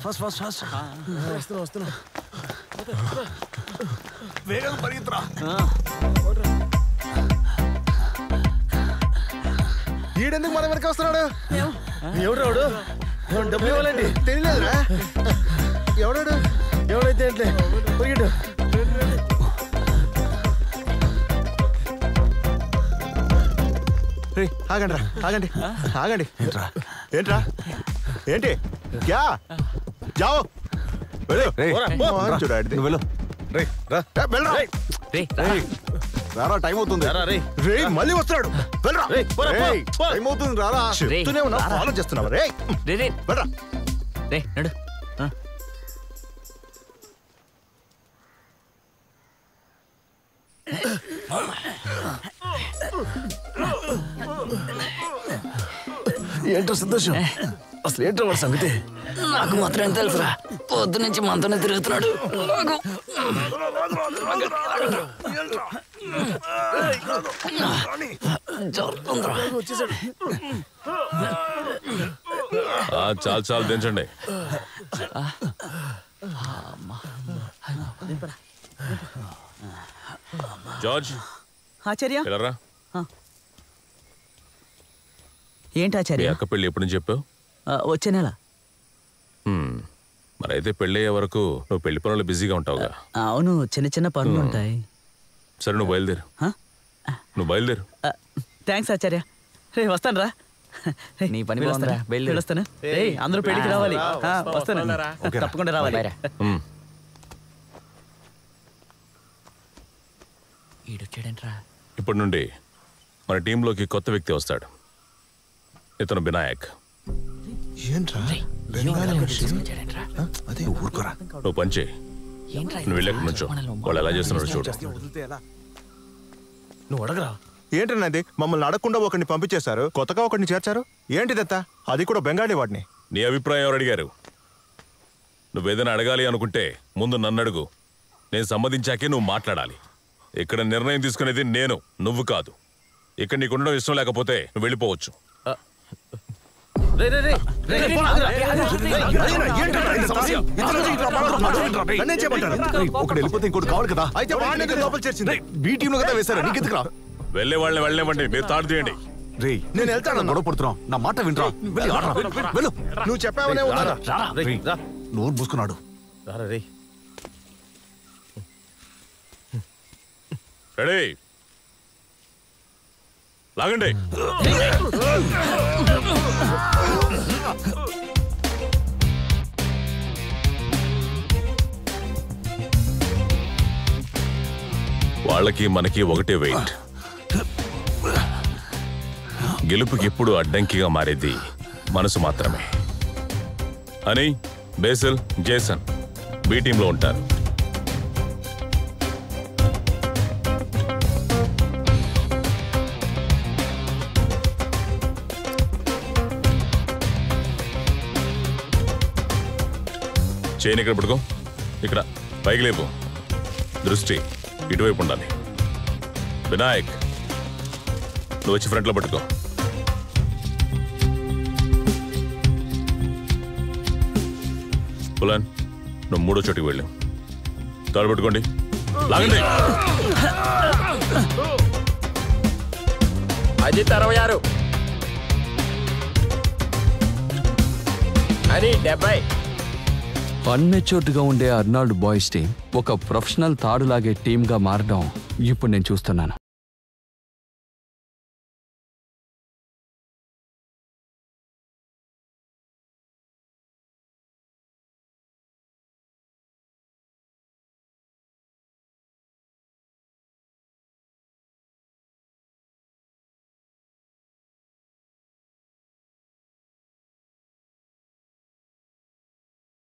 First వస్తున్నా వేగంగా పరిగెత్తురా. ఈడెందుకు మన వెనక వస్తున్నాడు? ఎవడాడు? డబ్బులు ఇవ్వాలండి తెలియలేదురా. ఎవడాడు? ఎవడైతే ఏంట్లే పరిగెట్టు. ఆగండి రా, ఆగండి ఆగండి. ఏంట్రా ఏంట్రా ఏంటి? క్యా జాओ చూడండి. రారా, టైం అవుతుంది. రే మళ్ళీ వస్తున్నాడు. టైం అవుతుంది, రారా. చెప్తూనే ఉన్నా, ఫాలో చేస్తున్నావా? రే నడు. ఏంట్రా సంతోషం? అసలు ఏంట్రా వాడి సంగతి? నాకు మాత్రం ఏం తెలుసురా, పొద్దు నుంచి మనతోనే తిరుగుతున్నాడు. చాలు చాలు దించండి. జార్జ్ ఆచార్య, ఏంటి ఆచార్య? అక్క పెళ్ళి ఎప్పుడు చెప్పావు? వచ్చే నెల. మరైతే పెళ్ళి అయ్యే వరకు నువ్వు పెళ్లి పనులు బిజీగా ఉంటావుగా? అవును, చిన్న చిన్న పనులు ఉంటాయి. సరే, నువ్వు బయలుదేరు. నువ్వు బయలుదేరు. థ్యాంక్స్ ఆచార్య. రే వస్తాను రా. నీ పని వెళ్ళొస్తాను. అందరూ పెళ్లికి రావాలి. వస్తాను, తప్పకుండా రావాలి. ఇప్పటి నుండి మన టీంలోకి కొత్త వ్యక్తి వస్తాడు. ఇతను వినాయక్. నువ్వు పంచే, నువ్వు వెళ్ళక నుంచో వాళ్ళు ఎలా చేస్తున్నారో చూడు. నువ్వు అడగరా. ఏంటన్నది? మమ్మల్ని అడగకుండా ఒకరిని పంపించేశారు, కొత్తగా ఒకరిని చేర్చారు. ఏంటిదత్తా? అది కూడా బెంగాలీ వాడిని. నీ అభిప్రాయం ఎవరు అడిగారు? నువ్వేదైనా అడగాలి అనుకుంటే ముందు నన్ను అడుగు. నేను సమ్మతించాకే నువ్వు మాట్లాడాలి. ఇక్కడ నిర్ణయం తీసుకునేది నేను, నువ్వు కాదు. ఇక్కడ నీకు ఉండడం ఇష్టం లేకపోతే నువ్వు వెళ్ళిపోవచ్చు. ఒకటి వెళ్ళిపోతే ఇంకోటి కావాలి కదా. అయితే లోపల చేర్చింది బీ టీంలో కదా వేశారు. నీకెందుకురా? వెళ్ళే వాళ్ళని వెళ్ళనివ్వండి, మీరు తాడు తీయండి. రే, నేను వెళ్తాను. గొడవ పడుతున్నావు, నా మాట వినరా. నువ్వు చెప్పావనే నోరు మూసుకున్నాడు. రెడీ, లాగండి. వాళ్ళకి మనకి ఒకటే వెయిట్. గెలుపుకి ఎప్పుడు అడ్డంకిగా మారేది మనసు మాత్రమే. అని బేసిల్, జేసన్ బి టీంలో ఉంటారు. చేయని ఇక్కడ పట్టుకో. ఇక్కడ పైకి లేపు. దృష్టి ఇటువైపు ఉండాలి. వినాయక్, నువ్వు వచ్చి ఫ్రంట్లో పట్టుకో. పులన్, నువ్వు మూడో చోటికి వెళ్ళు. తాడు పట్టుకోండి, లాగండి. అజిత్ 66 అని 70. అన్మెచ్యూర్డ్ గా ఉండే అర్నాల్డ్ బాయ్స్ టీం ఒక ప్రొఫెషనల్ తాడులాగే టీమ్ గా మారడం ఇప్పుడు నేను చూస్తున్నాను.